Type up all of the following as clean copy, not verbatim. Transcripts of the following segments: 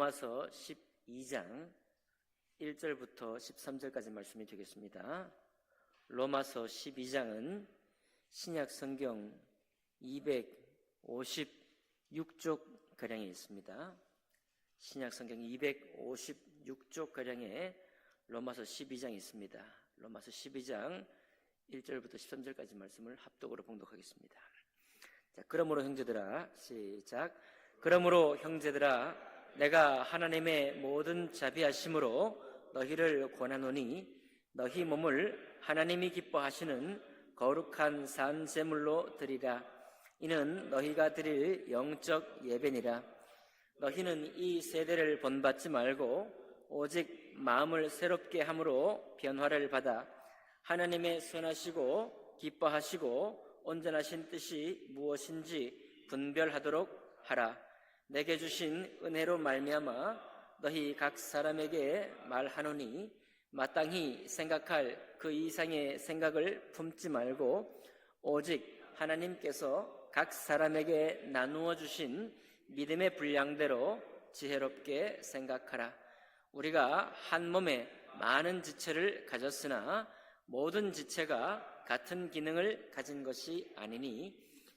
로마서 12장 1절부터 13절까지 말씀이 되겠습니다. 로마서 12장은 신약 성경 256쪽가량에 있습니다. 신약 성경 256쪽가량에 로마서 12장이 있습니다. 로마서 12장 1절부터 13절까지 말씀을 합독으로 봉독하겠습니다. 자, 그러므로 형제들아, 시작. 그러므로 형제들아, 내가 하나님의 모든 자비하심으로 너희를 권하노니 너희 몸을 하나님이 기뻐하시는 거룩한 산 제물로 드리라. 이는 너희가 드릴 영적 예배니라. 너희는 이 세대를 본받지 말고 오직 마음을 새롭게 함으로 변화를 받아 하나님의 선하시고 기뻐하시고 온전하신 뜻이 무엇인지 분별하도록 하라. 내게 주신 은혜로 말미암아 너희 각 사람에게 말하노니 마땅히 생각할 그 이상의 생각을 품지 말고 오직 하나님께서 각 사람에게 나누어 주신 믿음의 분량대로 지혜롭게 생각하라. 우리가 한 몸에 많은 지체를 가졌으나 모든 지체가 같은 기능을 가진 것이 아니니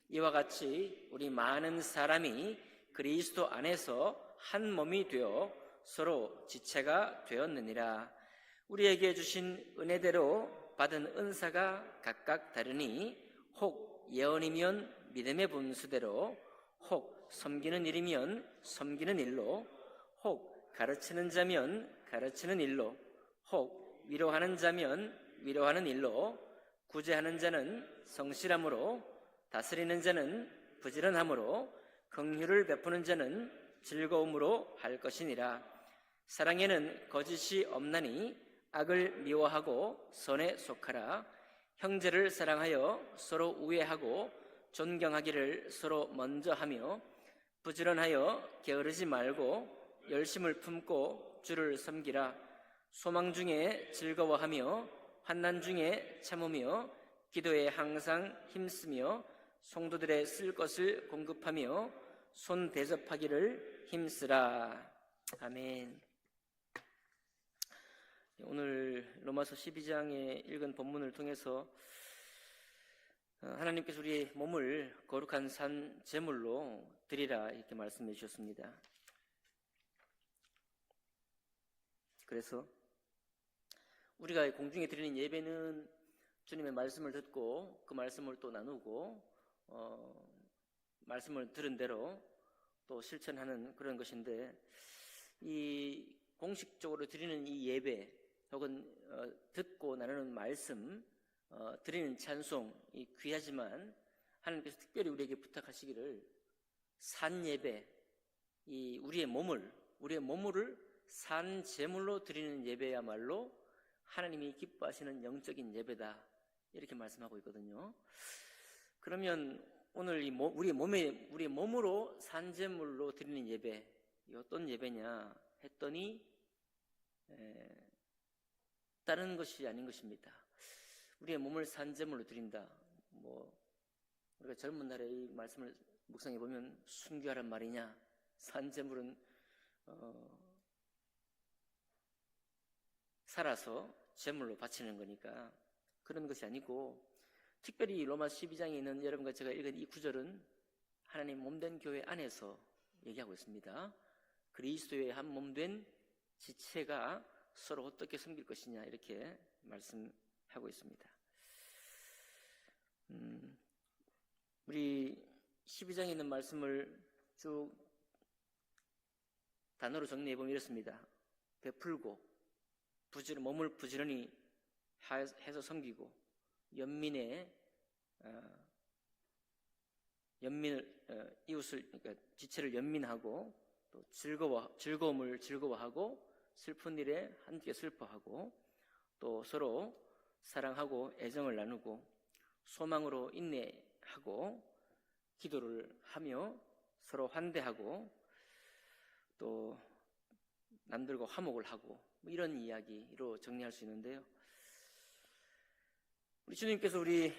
이와 같이 우리 많은 사람이 그리스도 안에서 한 몸이 되어 서로 지체가 되었느니라. 우리에게 주신 은혜대로 받은 은사가 각각 다르니 혹 예언이면 믿음의 분수대로, 혹 섬기는 일이면 섬기는 일로, 혹 가르치는 자면 가르치는 일로, 혹 위로하는 자면 위로하는 일로, 구제하는 자는 성실함으로, 다스리는 자는 부지런함으로, 긍휼을 베푸는 자는 즐거움으로 할 것이니라. 사랑에는 거짓이 없나니 악을 미워하고 선에 속하라. 형제를 사랑하여 서로 우애하고 존경하기를 서로 먼저 하며 부지런하여 게으르지 말고 열심을 품고 주를 섬기라. 소망 중에 즐거워하며 환난 중에 참으며 기도에 항상 힘쓰며 성도들의 쓸 것을 공급하며 손 대접하기를 힘쓰라. 아멘. 오늘 로마서 12장에 읽은 본문을 통해서 하나님께서 우리의 몸을 거룩한 산 제물로 드리라 이렇게 말씀해 주셨습니다. 그래서 우리가 공중에 드리는 예배는 주님의 말씀을 듣고 그 말씀을 또 나누고 말씀을 들은 대로 또 실천하는 그런 것인데, 이 공식적으로 드리는 이 예배 혹은 듣고 나누는 말씀, 드리는 찬송, 이 귀하지만 하나님께서 특별히 우리에게 부탁하시기를 산 예배, 이 우리의 몸을 산 제물로 드리는 예배야말로 하나님이 기뻐하시는 영적인 예배다 이렇게 말씀하고 있거든요. 그러면 오늘 우리의 몸으로 산 제물로 드리는 예배, 이 어떤 예배냐 했더니 다른 것이 아닌 것입니다. 우리의 몸을 산 제물로 드린다. 우리가 젊은 날에 이 말씀을 묵상해 보면 순교하란 말이냐? 산 제물은 살아서 제물로 바치는 거니까 그런 것이 아니고, 특별히 로마 12장에 있는 여러분과 제가 읽은 이 구절은 하나님 몸된 교회 안에서 얘기하고 있습니다. 그리스도의 한 몸된 지체가 서로 어떻게 섬길 것이냐 이렇게 말씀하고 있습니다. 우리 12장에 있는 말씀을 쭉 단어로 정리해보면 이렇습니다. 베풀고 몸을 부지런히 해서 섬기고, 이웃을, 그러니까 지체를 연민하고, 또 즐거움을 즐거워하고, 슬픈 일에 함께 슬퍼하고, 또 서로 사랑하고 애정을 나누고, 소망으로 인내하고, 기도를 하며 서로 환대하고, 또 남들과 화목을 하고, 이런 이야기로 정리할 수 있는데요. 우리 주님께서 우리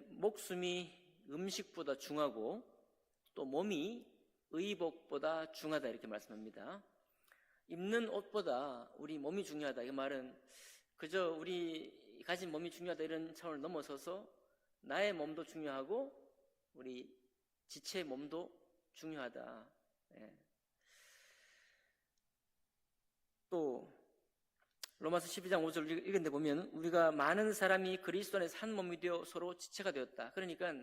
목숨이 음식보다 중하고 또 몸이 의복보다 중하다 이렇게 말씀합니다. 입는 옷보다 우리 몸이 중요하다. 이 말은 그저 우리 가진 몸이 중요하다 이런 차원을 넘어서서 나의 몸도 중요하고 우리 지체의 몸도 중요하다. 예. 또 로마서 12장 5절 읽은데 보면 우리가 많은 사람이 그리스도 안에서 한 몸이 되어 서로 지체가 되었다. 그러니까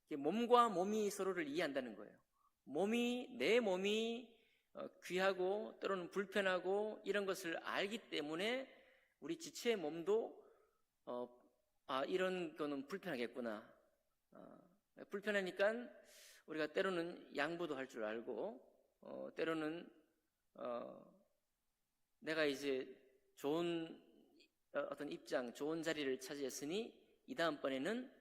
몸과 몸이 서로를 이해한다는 거예요. 내 몸이 귀하고 때로는 불편하고 이런 것을 알기 때문에 우리 지체의 몸도 이런 거는 불편하겠구나. 불편하니까 우리가 때로는 양보도 할 줄 알고 때로는 내가 이제 좋은 어떤 입장, 좋은 자리를 차지했으니 이 다음번에는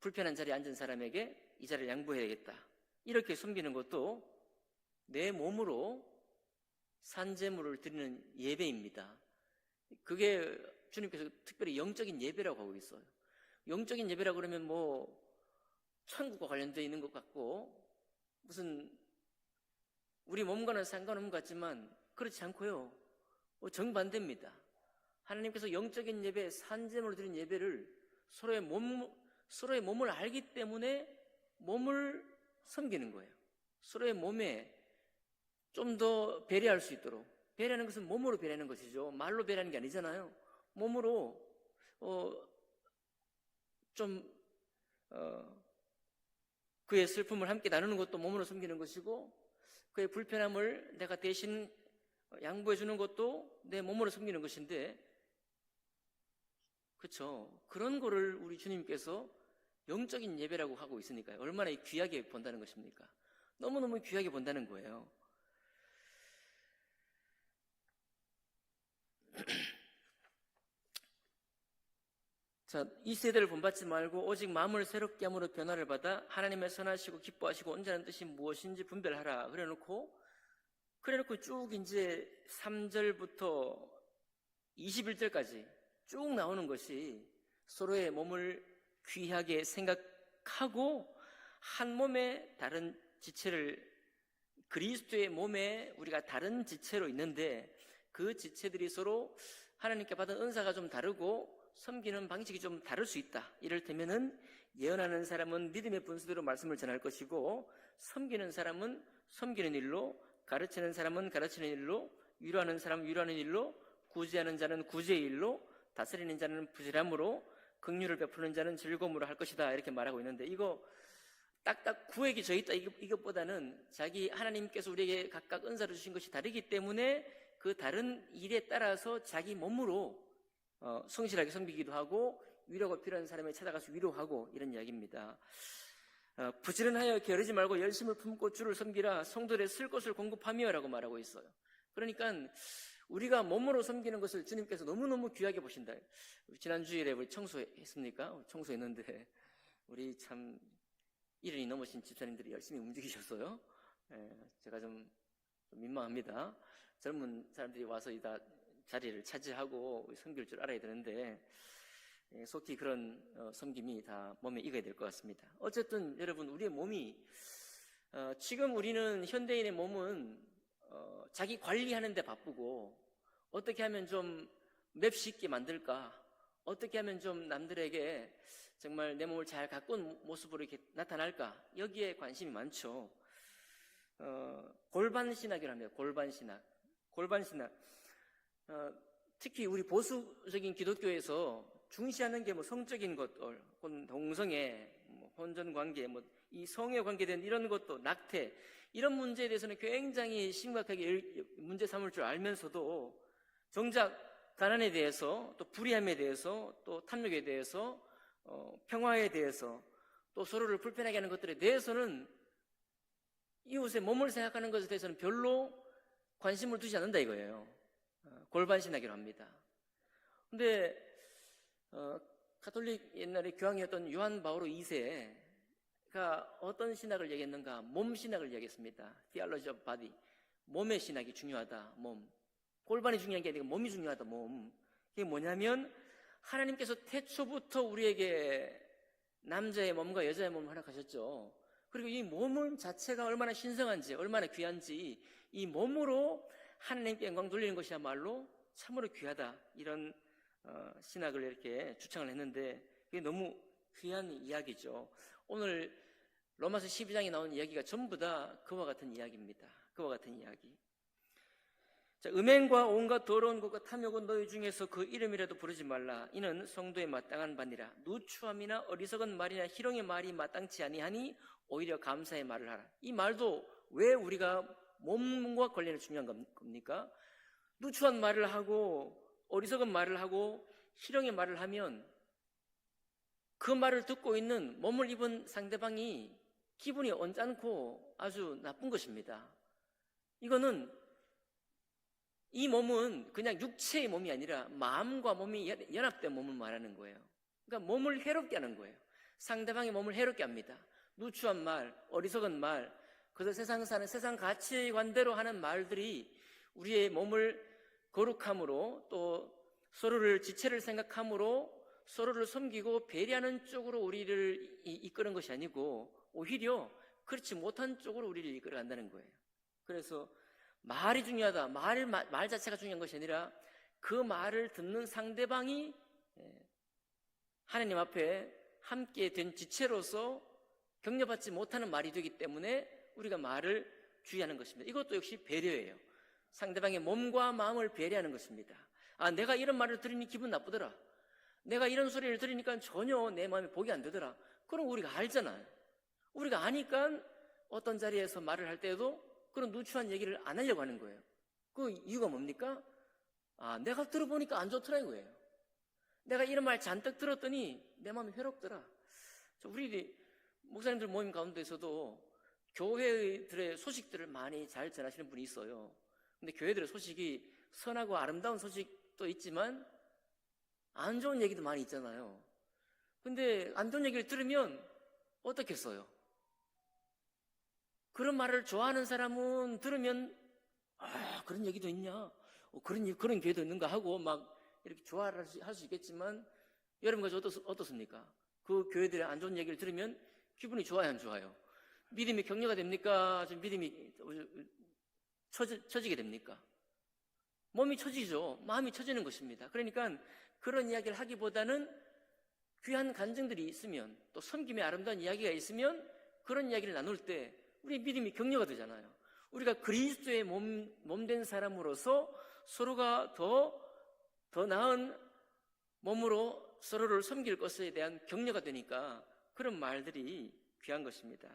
불편한 자리에 앉은 사람에게 이 자리를 양보해야겠다. 이렇게 섬기는 것도 내 몸으로 산제물을 드리는 예배입니다. 그게 주님께서 특별히 영적인 예배라고 하고 있어요. 영적인 예배라고 그러면 뭐 천국과 관련되어 있는 것 같고 무슨 우리 몸과는 상관없는 것 같지만 그렇지 않고요. 정반대입니다. 하나님께서 영적인 예배, 산제물을 드리는 예배를 서로의 몸을 알기 때문에 몸을 섬기는 거예요. 서로의 몸에 좀 더 배려할 수 있도록. 배려하는 것은 몸으로 배려하는 것이죠. 말로 배려하는 게 아니잖아요. 몸으로 그의 슬픔을 함께 나누는 것도 몸으로 섬기는 것이고 그의 불편함을 내가 대신 양보해 주는 것도 내 몸으로 섬기는 것인데 그렇죠. 그런 거를 우리 주님께서 영적인 예배라고 하고 있으니까요. 얼마나 귀하게 본다는 것입니까? 너무너무 귀하게 본다는 거예요. 자, 이 세대를 본받지 말고 오직 마음을 새롭게 함으로 변화를 받아 하나님의 선하시고 기뻐하시고 온전한 뜻이 무엇인지 분별하라. 그래놓고 쭉 이제 3절부터 21절까지 쭉 나오는 것이 서로의 몸을 귀하게 생각하고 한 몸의 다른 지체를 그리스도의 몸에 우리가 다른 지체로 있는데 그 지체들이 서로 하나님께 받은 은사가 좀 다르고 섬기는 방식이 좀 다를 수 있다. 이를테면은 예언하는 사람은 믿음의 분수대로 말씀을 전할 것이고 섬기는 사람은 섬기는 일로, 가르치는 사람은 가르치는 일로, 위로하는 사람은 위로하는 일로, 구제하는 자는 구제의 일로, 다스리는 자는 부지런함으로, 긍휼을 베푸는 자는 즐거움으로 할 것이다. 이렇게 말하고 있는데 이거 딱딱 구획이 져 있다. 이것보다는 자기 하나님께서 우리에게 각각 은사를 주신 것이 다르기 때문에 그 다른 일에 따라서 자기 몸으로 성실하게 섬기기도 하고 위로가 필요한 사람에 찾아가서 위로하고 이런 이야기입니다. 부지런하여 게으르지 말고 열심을 품고 주를 섬기라. 성도들의 쓸 것을 공급하며 라고 말하고 있어요. 그러니까 우리가 몸으로 섬기는 것을 주님께서 너무너무 귀하게 보신다. 지난 주일에 우리 청소했습니까? 청소했는데 우리 참 1년이 넘으신 집사님들이 열심히 움직이셨어요. 제가 좀 민망합니다. 젊은 사람들이 와서 다 자리를 차지하고 섬길 줄 알아야 되는데 속히 그런 섬김이 다 몸에 익어야 될 것 같습니다. 어쨌든 여러분 우리의 몸이 지금 우리는 현대인의 몸은 자기 관리하는 데 바쁘고 어떻게 하면 좀 맵시 있게 만들까, 어떻게 하면 좀 남들에게 정말 내 몸을 잘 가꾼 모습으로 이렇게 나타날까, 여기에 관심이 많죠. 골반신학이라고 합니다. 골반신학. 특히 우리 보수적인 기독교에서 중시하는 게 뭐 성적인 것들, 동성애, 혼전관계, 이 성에 관계된 이런 것도 낙태, 이런 문제에 대해서는 굉장히 심각하게 문제 삼을 줄 알면서도 정작 가난에 대해서, 또 불의함에 대해서, 또 탐욕에 대해서, 평화에 대해서, 또 서로를 불편하게 하는 것들에 대해서는 이웃의 몸을 생각하는 것에 대해서는 별로 관심을 두지 않는다 이거예요. 골반신학이라고 합니다. 근데 가톨릭 옛날에 교황이었던 요한 바오로 2세가 어떤 신학을 얘기했는가? 몸 신학을 얘기했습니다. Theology of Body. 몸의 신학이 중요하다. 몸. 골반이 중요한 게 아니라 몸이 중요하다. 몸. 그게 뭐냐면 하나님께서 태초부터 우리에게 남자의 몸과 여자의 몸을 허락하셨죠. 그리고 이 몸 자체가 얼마나 신성한지, 얼마나 귀한지 이 몸으로 하나님께 영광 돌리는 것이야말로 참으로 귀하다. 이런 신학을 이렇게 주창을 했는데 그게 너무 귀한 이야기죠. 오늘 로마서 12장에 나오는 이야기가 전부 다 그와 같은 이야기입니다. 그와 같은 이야기. 자, 음행과 온갖 더러운 것과 탐욕은 너희 중에서 그 이름이라도 부르지 말라. 이는 성도에 마땅한 바니라. 누추함이나 어리석은 말이나 희롱의 말이 마땅치 아니하니 오히려 감사의 말을 하라. 이 말도 왜 우리가 몸과 관련해 중요한 겁니까? 누추한 말을 하고 어리석은 말을 하고 희롱의 말을 하면 그 말을 듣고 있는 몸을 입은 상대방이 기분이 언짢고 아주 나쁜 것입니다. 이 몸은 그냥 육체의 몸이 아니라 마음과 몸이 연합된 몸을 말하는 거예요. 그러니까 몸을 해롭게 하는 거예요. 상대방의 몸을 해롭게 합니다. 누추한 말, 어리석은 말, 그래서 세상 사는 세상 가치관대로 하는 말들이 우리의 몸을 거룩함으로 또 서로를 지체를 생각함으로 서로를 섬기고 배려하는 쪽으로 우리를 이끄는 것이 아니고 오히려 그렇지 못한 쪽으로 우리를 이끌어간다는 거예요. 그래서 말이 중요하다. 말 자체가 중요한 것이 아니라 그 말을 듣는 상대방이 하나님 앞에 함께 된 지체로서 격려받지 못하는 말이 되기 때문에 우리가 말을 주의하는 것입니다. 이것도 역시 배려예요. 상대방의 몸과 마음을 배려하는 것입니다. 내가 이런 말을 들으니 기분 나쁘더라. 내가 이런 소리를 들으니까 전혀 내 마음에 복이 안 되더라. 그럼 우리가 알잖아요. 우리가 아니까 어떤 자리에서 말을 할 때도 그런 누추한 얘기를 안 하려고 하는 거예요. 그 이유가 뭡니까? 내가 들어보니까 안 좋더라 이거예요. 내가 이런 말 잔뜩 들었더니 내 마음이 괴롭더라. 우리 목사님들 모임 가운데서도 교회들의 소식들을 많이 잘 전하시는 분이 있어요. 근데 교회들의 소식이 선하고 아름다운 소식도 있지만 안 좋은 얘기도 많이 있잖아요. 근데 안 좋은 얘기를 들으면 어떻겠어요? 그런 말을 좋아하는 사람은 들으면 그런 얘기도 있냐? 그런 교회도 있는가 하고 막 이렇게 좋아할 수 있겠지만 여러분과 어떻습니까? 그 교회들의 안 좋은 얘기를 들으면 기분이 좋아요, 안 좋아요? 믿음이 격려가 됩니까? 좀 믿음이 처지게 됩니까? 몸이 처지죠. 마음이 처지는 것입니다. 그러니까 그런 이야기를 하기보다는 귀한 간증들이 있으면 또 섬김의 아름다운 이야기가 있으면 그런 이야기를 나눌 때 우리 믿음이 격려가 되잖아요. 우리가 그리스도의 몸된 사람으로서 서로가 더 나은 몸으로 서로를 섬길 것에 대한 격려가 되니까 그런 말들이 귀한 것입니다.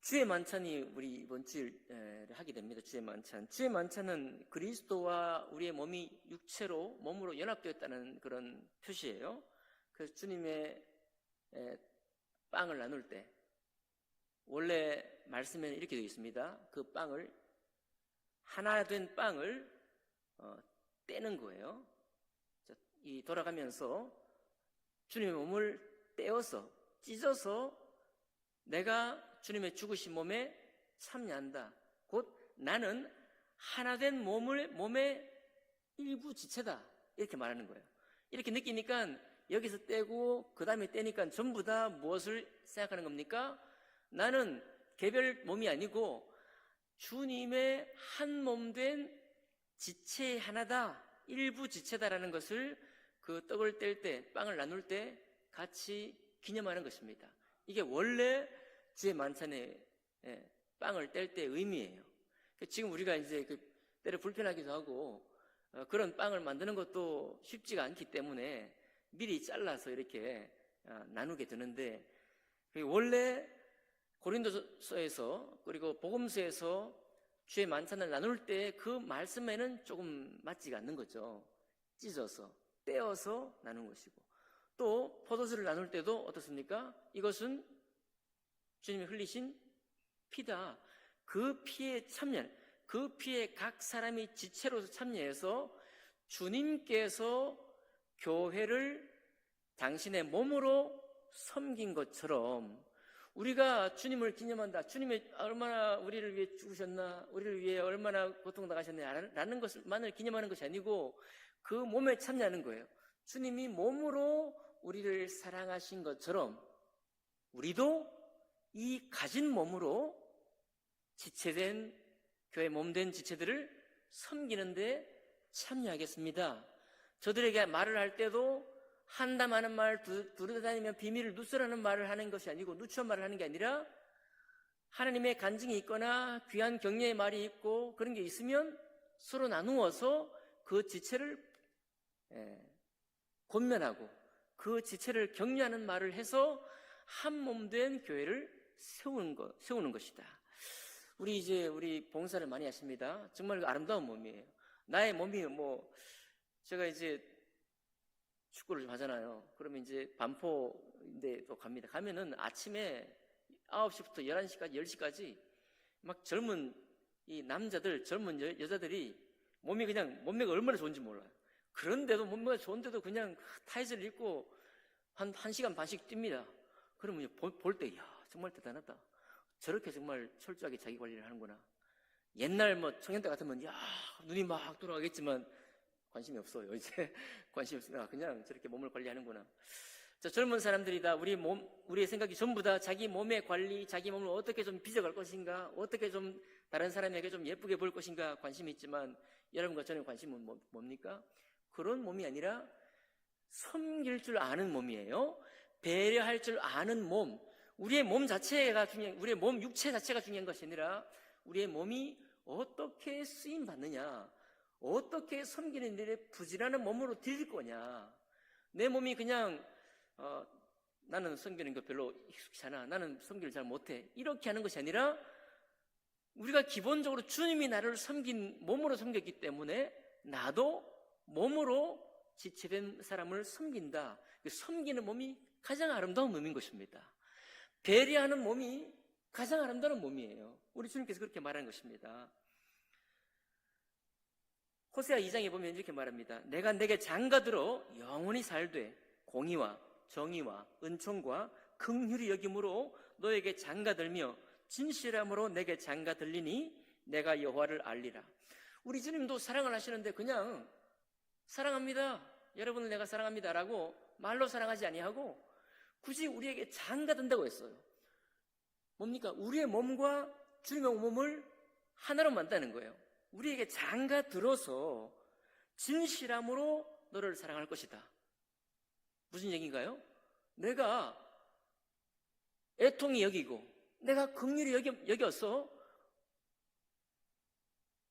주의 만찬이 우리 이번 주일에 하게 됩니다. 주의 만찬. 주의 만찬은 그리스도와 우리의 몸이 육체로 몸으로 연합되었다는 그런 표시예요. 그래서 주님의 빵을 나눌 때 원래 말씀에는 이렇게 되어 있습니다. 그 빵을 하나 된 빵을 떼는 거예요. 이 돌아가면서 주님의 몸을 떼어서 찢어서 내가 주님의 죽으신 몸에 참여한다. 곧 나는 하나 된 몸의 일부 지체다. 이렇게 말하는 거예요. 이렇게 느끼니까 여기서 떼고 그 다음에 떼니까 전부 다 무엇을 생각하는 겁니까? 나는 개별 몸이 아니고 주님의 한 몸 된 지체 하나다. 일부 지체다라는 것을 그 떡을 뗄 때, 빵을 나눌 때 같이 기념하는 것입니다. 이게 원래 주의 만찬에 빵을 뗄 때의 의미예요. 지금 우리가 이제 때로 불편하기도 하고 그런 빵을 만드는 것도 쉽지가 않기 때문에 미리 잘라서 이렇게 나누게 되는데 원래 고린도서에서 그리고 복음서에서 주의 만찬을 나눌 때 그 말씀에는 조금 맞지가 않는 거죠. 찢어서 떼어서 나눈 것이고 또 포도주를 나눌 때도 어떻습니까? 이것은 주님이 흘리신 피다. 그 피에 그 피에 각 사람이 지체로서 참여해서 주님께서 교회를 당신의 몸으로 섬긴 것처럼 우리가 주님을 기념한다. 주님이 얼마나 우리를 위해 죽으셨나, 우리를 위해 얼마나 고통당하셨냐라는 것만을 기념하는 것이 아니고 그 몸에 참여하는 거예요. 주님이 몸으로 우리를 사랑하신 것처럼 우리도 이 가진 몸으로 지체된 교회 몸된 지체들을 섬기는데 참여하겠습니다. 저들에게 말을 할 때도 한담하는 말, 두루다니면 비밀을 누설하는 말을 하는 것이 아니고 누추한 말을 하는 게 아니라 하나님의 간증이 있거나 귀한 격려의 말이 있고 그런 게 있으면 서로 나누어서 그 지체를 권면하고 그 지체를 격려하는 말을 해서 한 몸 된 교회를 세우는 것이다. 우리 봉사를 많이 하십니다. 정말 아름다운 몸이에요. 나의 몸이 제가 이제 축구를 좀 하잖아요. 그러면 이제 반포인데 또 갑니다. 가면은 아침에 9시부터 11시까지, 10시까지 막 젊은 이 남자들, 젊은 여자들이 몸매가 얼마나 좋은지 몰라요. 그런데도 몸매가 좋은데도 그냥 타이즈를 입고 한 1시간 반씩 뜁니다. 그러면 볼 때, 정말 대단하다. 저렇게 정말 철저하게 자기 관리를 하는구나. 옛날 청년 때 같으면, 눈이 막 돌아가겠지만, 관심이 없어요. 이제 관심이 없습니다. 그냥 저렇게 몸을 관리하는구나. 자, 젊은 사람들이 다 우리의 생각이 전부 다 자기 몸의 관리, 자기 몸을 어떻게 좀 빚어갈 것인가, 어떻게 좀 다른 사람에게 좀 예쁘게 보일 것인가 관심이 있지만, 여러분과 저는 관심은 뭡니까? 그런 몸이 아니라 섬길 줄 아는 몸이에요. 배려할 줄 아는 몸. 우리의 몸 자체가 우리의 몸 육체 자체가 중요한 것이 아니라 우리의 몸이 어떻게 쓰임 받느냐, 어떻게 섬기는 일에 부지런한 몸으로 드릴 거냐. 내 몸이 그냥 나는 섬기는 거 별로 익숙치 않아, 나는 섬기를 잘 못해, 이렇게 하는 것이 아니라 우리가 기본적으로 주님이 나를 몸으로 섬겼기 때문에 나도 몸으로 지체된 사람을 섬긴다. 섬기는 몸이 가장 아름다운 몸인 것입니다. 배려하는 몸이 가장 아름다운 몸이에요. 우리 주님께서 그렇게 말하는 것입니다. 호세아 2장에 보면 이렇게 말합니다. 내가 내게 장가들어 영원히 살되 공의와 정의와 은총과 긍휼히 여김으로 너에게 장가들며 진실함으로 내게 장가들리니 내가 여호와를 알리라. 우리 주님도 사랑을 하시는데 그냥 사랑합니다, 여러분을 내가 사랑합니다라고 말로 사랑하지 아니하고 굳이 우리에게 장가든다고 했어요. 뭡니까? 우리의 몸과 주님의 몸을 하나로 만드는 거예요. 우리에게 장가들어서 진실함으로 너를 사랑할 것이다. 무슨 얘기인가요? 내가 애통히 여기고 내가 긍휼히 여겨서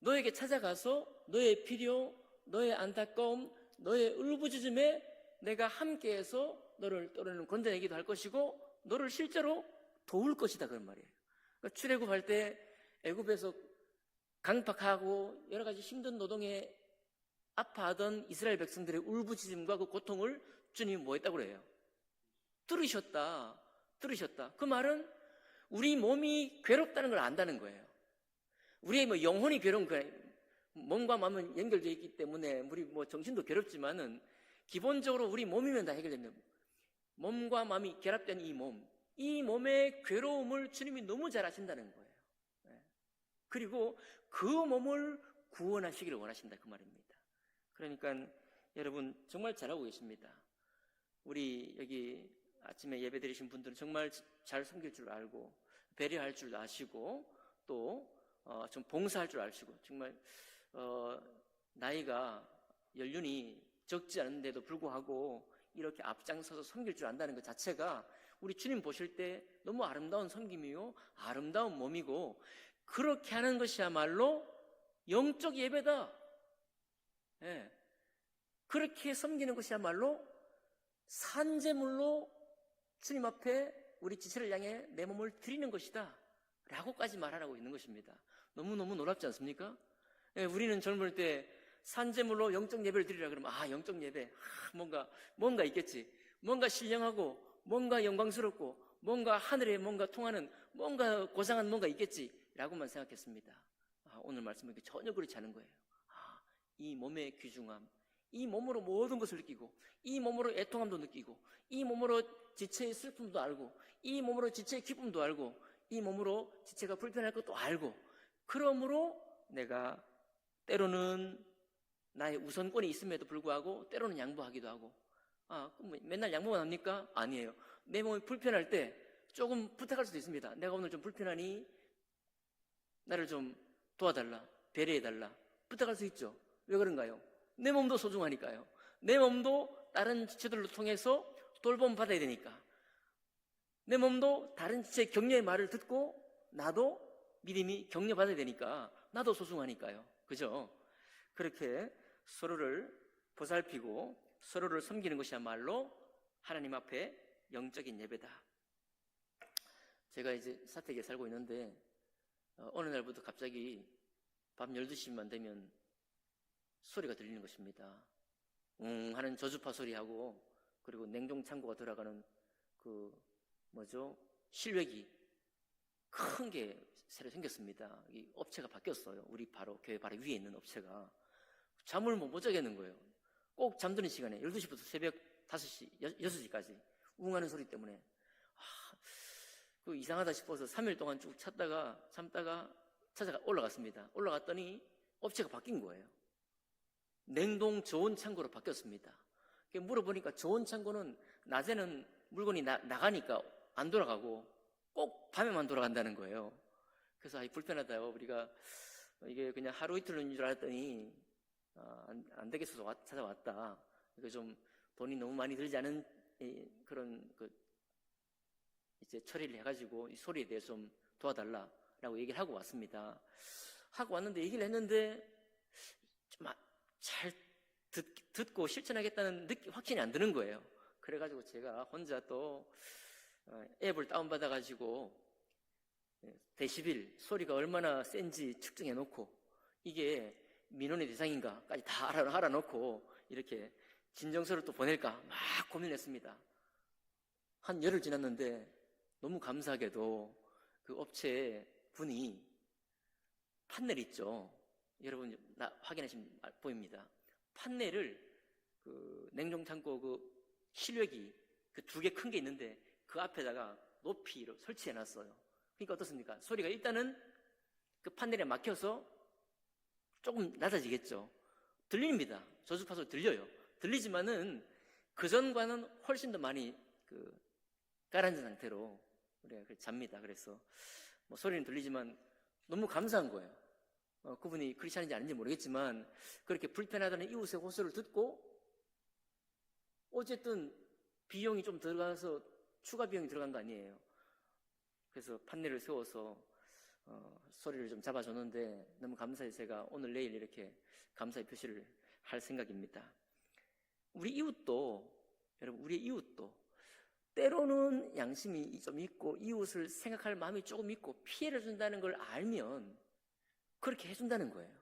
너에게 찾아가서 너의 필요, 너의 안타까움, 너의 울부짖음에 내가 함께해서 너를 떠나는 건져내기도 할 것이고 너를 실제로 도울 것이다, 그런 말이에요. 그러니까 출애굽할 때 애굽에서 강팍하고 여러 가지 힘든 노동에 아파하던 이스라엘 백성들의 울부짖음과 그 고통을 주님이 뭐 했다고 그래요? 들으셨다. 그 말은 우리 몸이 괴롭다는 걸 안다는 거예요. 우리의 영혼이 괴로운 거예요. 몸과 마음은 연결되어 있기 때문에 우리 정신도 괴롭지만은 기본적으로 우리 몸이면 다 해결됩니다. 몸과 마음이 결합된 이 몸의 괴로움을 주님이 너무 잘 아신다는 거예요. 그리고 그 몸을 구원하시기를 원하신다, 그 말입니다. 그러니까 여러분 정말 잘하고 계십니다. 우리 여기 아침에 예배 드리신 분들은 정말 잘 섬길 줄 알고 배려할 줄 아시고 또 좀 봉사할 줄 아시고 정말 나이가 연륜이 적지 않은데도 불구하고 이렇게 앞장서서 섬길 줄 안다는 것 자체가 우리 주님 보실 때 너무 아름다운 섬김이요, 아름다운 몸이고, 그렇게 하는 것이야말로 영적 예배다. 그렇게 섬기는 것이야말로 산제물로 주님 앞에 우리 지체를 향해 내 몸을 드리는 것이다 라고까지 말하라고 있는 것입니다. 너무너무 놀랍지 않습니까? 우리는 젊을 때 산제물로 영적 예배를 드리라 그러면 영적 예배, 뭔가 있겠지. 뭔가 신령하고 뭔가 영광스럽고 뭔가 하늘에 뭔가 통하는 뭔가 고상한 뭔가 있겠지 라고만 생각했습니다. 오늘 말씀은 전혀 그렇지 않은 거예요. 이 몸의 귀중함, 이 몸으로 모든 것을 느끼고, 이 몸으로 애통함도 느끼고, 이 몸으로 지체의 슬픔도 알고, 이 몸으로 지체의 기쁨도 알고, 이 몸으로 지체가 불편할 것도 알고, 그러므로 내가 때로는 나의 우선권이 있음에도 불구하고 때로는 양보하기도 하고. 맨날 양보만 합니까? 아니에요. 내 몸이 불편할 때 조금 부탁할 수도 있습니다. 내가 오늘 좀 불편하니 나를 좀 도와달라, 배려해달라, 부탁할 수 있죠. 왜 그런가요? 내 몸도 소중하니까요. 내 몸도 다른 지체들로 통해서 돌봄 받아야 되니까. 내 몸도 다른 지체 격려의 말을 듣고 나도 믿음이 격려받아야 되니까 나도 소중하니까요. 그죠? 그렇게 서로를 보살피고 서로를 섬기는 것이야말로 하나님 앞에 영적인 예배다. 제가 이제 사택에 살고 있는데 어느 날부터 갑자기 밤 12시만 되면 소리가 들리는 것입니다. 하는 저주파 소리하고, 그리고 냉동창고가 들어가는 실외기 큰 게 새로 생겼습니다. 이 업체가 바뀌었어요. 우리 교회 바로 위에 있는 업체가. 잠을 못 자겠는 거예요. 꼭 잠드는 시간에 12시부터 새벽 5시, 6시까지 웅하는 소리 때문에 이상하다 싶어서 3일 동안 쭉 참다가 올라갔습니다. 올라갔더니 업체가 바뀐 거예요. 냉동 저온 창고로 바뀌었습니다. 물어보니까 저온 창고는 낮에는 물건이 나가니까 안 돌아가고 꼭 밤에만 돌아간다는 거예요. 그래서 불편하다요. 우리가 이게 그냥 하루 이틀인 줄 알았더니 안 되겠어서 찾아왔다. 이거 좀 돈이 너무 많이 들지 않은 그런 이제 처리를 해가지고 이 소리에 대해서 좀 도와달라라고 얘기를 하고 왔습니다. 하고 왔는데 얘기를 했는데 좀 잘 듣고 실천하겠다는 확신이 안 드는 거예요. 그래가지고 제가 혼자 또 앱을 다운받아가지고 데시벨 소리가 얼마나 센지 측정해 놓고 이게 민원의 대상인가까지 다 알아놓고 이렇게 진정서를 또 보낼까 막 고민했습니다. 한 열흘 지났는데 너무 감사하게도 그 업체 분이 판넬 있죠. 여러분 확인하시면 보입니다. 판넬을 냉동창고 실외기 2개 큰 게 있는데 그 앞에다가 높이로 설치해 놨어요. 그러니까 어떻습니까? 소리가 일단은 그 판넬에 막혀서 조금 낮아지겠죠. 들립니다. 저주파 소리 들려요. 들리지만은 그전과는 훨씬 더 많이 가라앉은 상태로 우리가 잡니다. 그래서 소리는 들리지만 너무 감사한 거예요. 그분이 크리스찬인지 아닌지 모르겠지만 그렇게 불편하다는 이웃의 호소를 듣고 어쨌든 비용이 좀 들어가서 추가 비용이 들어간 거 아니에요. 그래서 판넬을 세워서 소리를 좀 잡아줬는데 너무 감사해서 제가 오늘 내일 이렇게 감사의 표시를 할 생각입니다. 여러분 우리 이웃도 때로는 양심이 좀 있고 이웃을 생각할 마음이 조금 있고 피해를 준다는 걸 알면 그렇게 해준다는 거예요.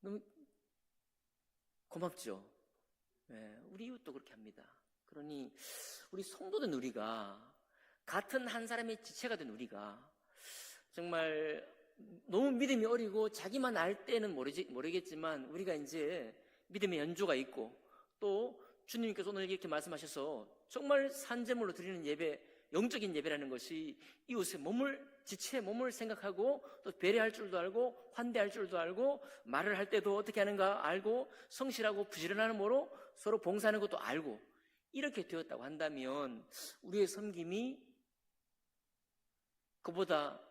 너무 고맙죠. 네, 우리 이웃도 그렇게 합니다. 그러니 우리 성도된 우리가, 같은 한 사람의 지체가 된 우리가 정말 너무 믿음이 어리고 자기만 알 때는 모르겠지만 우리가 이제 믿음의 연조가 있고 또 주님께서 오늘 이렇게 말씀하셔서 정말 산제물로 드리는 예배, 영적인 예배라는 것이 이웃의 지체의 몸을 생각하고 또 배려할 줄도 알고 환대할 줄도 알고 말을 할 때도 어떻게 하는가 알고 성실하고 부지런한 모로 서로 봉사하는 것도 알고 이렇게 되었다고 한다면 우리의 섬김이 그보다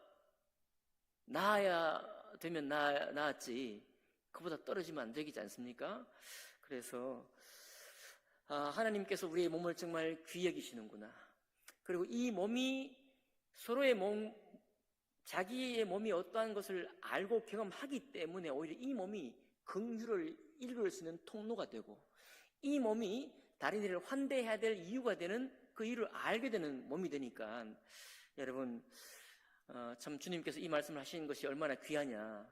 나아야 되면 나았지 그보다 떨어지면 안 되지 않습니까? 그래서 하나님께서 우리의 몸을 정말 귀히 여기시는구나. 그리고 이 몸이 서로의 자기의 몸이 어떠한 것을 알고 경험하기 때문에 오히려 이 몸이 긍휼을 읽을 수 있는 통로가 되고 이 몸이 다른 이를 환대해야 될 이유가 되는 그 이유를 알게 되는 몸이 되니까 여러분 참 주님께서 이 말씀을 하시는 것이 얼마나 귀하냐,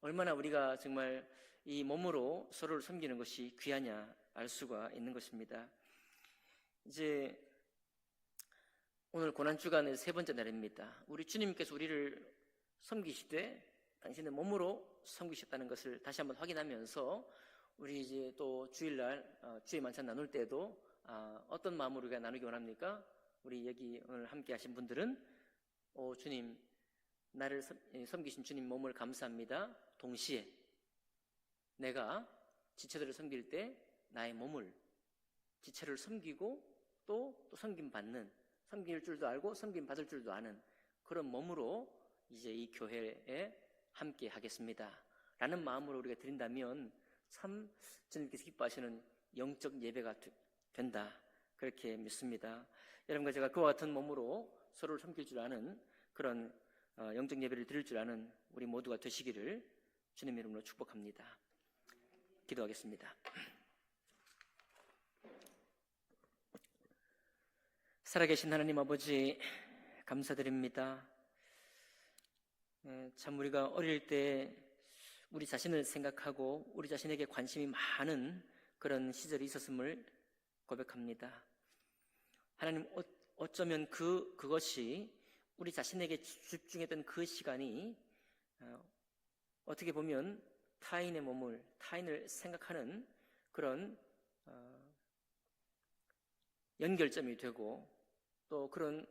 얼마나 우리가 정말 이 몸으로 서로를 섬기는 것이 귀하냐 알 수가 있는 것입니다. 이제 오늘 고난주간의 3번째 날입니다. 우리 주님께서 우리를 섬기시되 당신의 몸으로 섬기셨다는 것을 다시 한번 확인하면서 우리 이제 또 주일날 주의 만찬 나눌 때도 어떤 마음으로 우리가 나누기 원합니까? 우리 여기 오늘 함께 하신 분들은 주님, 나를 섬기신 주님 몸을 감사합니다. 동시에 내가 지체들을 섬길 때 나의 몸을, 지체를 섬기고 또 섬김받는 섬길 줄도 알고 섬김 받을 줄도 아는 그런 몸으로 이제 이 교회에 함께 하겠습니다 라는 마음으로 우리가 드린다면 참 주님께서 기뻐하시는 영적 예배가 된다 그렇게 믿습니다. 여러분과 제가 그와 같은 몸으로 서로를 섬길 줄 아는 그런 영적 예배를 드릴 줄 아는 우리 모두가 되시기를 주님의 이름으로 축복합니다. 기도하겠습니다. 살아계신 하나님 아버지 감사드립니다. 참 우리가 어릴 때 우리 자신을 생각하고 우리 자신에게 관심이 많은 그런 시절이 있었음을 고백합니다. 하나님, 어쩌면 그것이 우리 자신에게 집중했던 그 시간이 어떻게 보면 타인의 몸을, 타인을 생각하는 그런 연결점이 되고 또 그런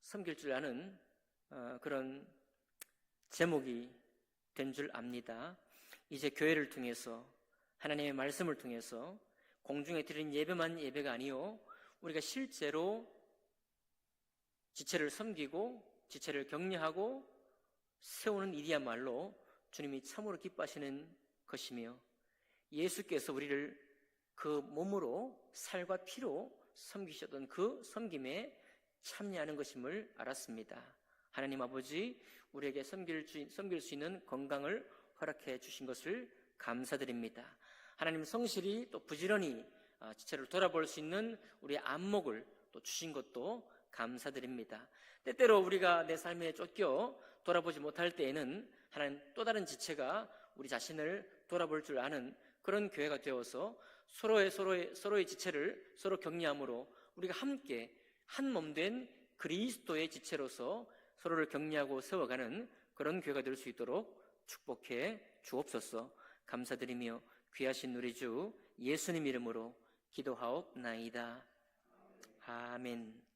섬길 줄 아는 그런 제목이 된 줄 압니다. 이제 교회를 통해서 하나님의 말씀을 통해서 공중에 드리는 예배만 예배가 아니요 우리가 실제로 지체를 섬기고 지체를 격려하고 세우는 일이야말로 주님이 참으로 기뻐하시는 것이며 예수께서 우리를 그 몸으로 살과 피로 섬기셨던 그 섬김에 참여하는 것임을 알았습니다. 하나님 아버지, 우리에게 섬길 수 있는 건강을 허락해 주신 것을 감사드립니다. 하나님 성실히 또 부지런히 지체를 돌아볼 수 있는 우리의 안목을 또 주신 것도 감사드립니다. 때때로 우리가 내 삶에 쫓겨 돌아보지 못할 때에는 하나님 또 다른 지체가 우리 자신을 돌아볼 줄 아는 그런 교회가 되어서 서로의 지체를 서로 격려함으로 우리가 함께 한 몸 된 그리스도의 지체로서 서로를 격려하고 세워가는 그런 교회가 될 수 있도록 축복해 주옵소서. 감사드리며 귀하신 우리 주 예수님 이름으로 기도하옵나이다. 아멘.